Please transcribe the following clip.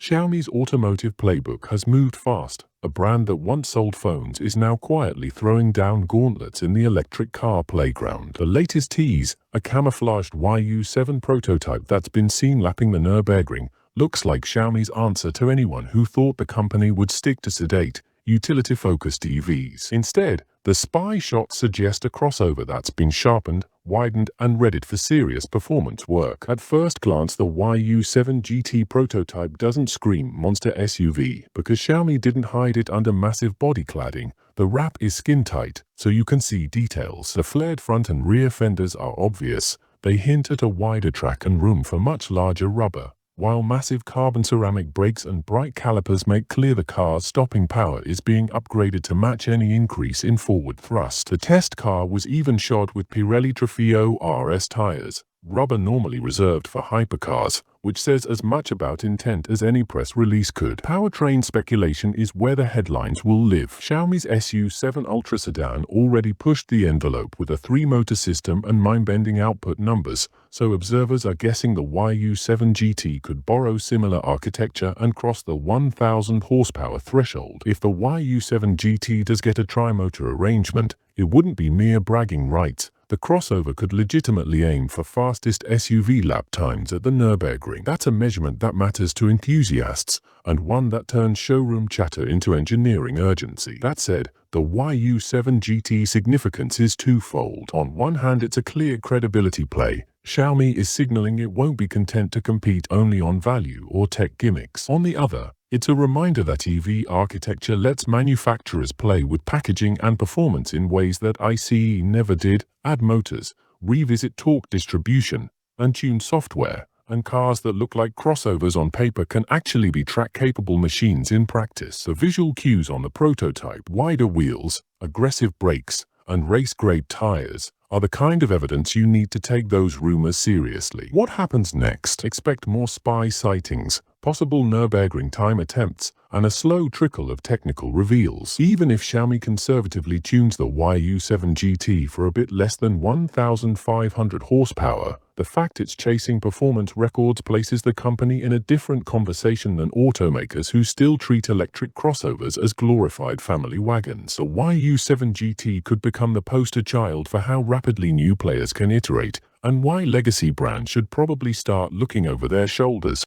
Xiaomi's automotive playbook has moved fast. A brand that once sold phones is now quietly throwing down gauntlets in the electric car playground. The latest tease, a camouflaged YU7 prototype that's been seen lapping the Nürburgring, looks like Xiaomi's answer to anyone who thought the company would stick to sedate, utility-focused EVs. Instead, the spy shots suggest a crossover that's been sharpened, widened, and readied for serious performance work. At first glance, the YU7 GT prototype doesn't scream monster SUV because Xiaomi didn't hide it under massive body cladding. The wrap is skin-tight, so you can see details. The flared front and rear fenders are obvious. They hint at a wider track and room for much larger rubber, while massive carbon ceramic brakes and bright calipers make clear the car's stopping power is being upgraded to match any increase in forward thrust. The test car was even shod with Pirelli Trofeo RS tires, rubber normally reserved for hypercars, which says as much about intent as any press release could. Powertrain speculation is where the headlines will live. Xiaomi's SU7 Ultra sedan already pushed the envelope with a 3-motor system and mind-bending output numbers, so observers are guessing the YU7 GT could borrow similar architecture and cross the 1,000 horsepower threshold. If the YU7 GT does get a tri-motor arrangement, it wouldn't be mere bragging rights. The crossover could legitimately aim for fastest SUV lap times at the Nürburgring. That's a measurement that matters to enthusiasts, and one that turns showroom chatter into engineering urgency. That said, the YU7 GT significance is twofold. On one hand, it's a clear credibility play. Xiaomi is signaling it won't be content to compete only on value or tech gimmicks. On the other, it's a reminder that EV architecture lets manufacturers play with packaging and performance in ways that ICE never did. Add motors, revisit torque distribution, and tune software, and cars that look like crossovers on paper can actually be track-capable machines in practice. The visual cues on the prototype, wider wheels, aggressive brakes, and race-grade tires, are the kind of evidence you need to take those rumors seriously. What happens next? Expect more spy sightings, possible Nürburgring time attempts, and a slow trickle of technical reveals. Even if Xiaomi conservatively tunes the YU7 GT for a bit less than 1,500 horsepower, the fact it's chasing performance records places the company in a different conversation than automakers who still treat electric crossovers as glorified family wagons. The YU7 GT could become the poster child for how rapidly new players can iterate, and why legacy brands should probably start looking over their shoulders.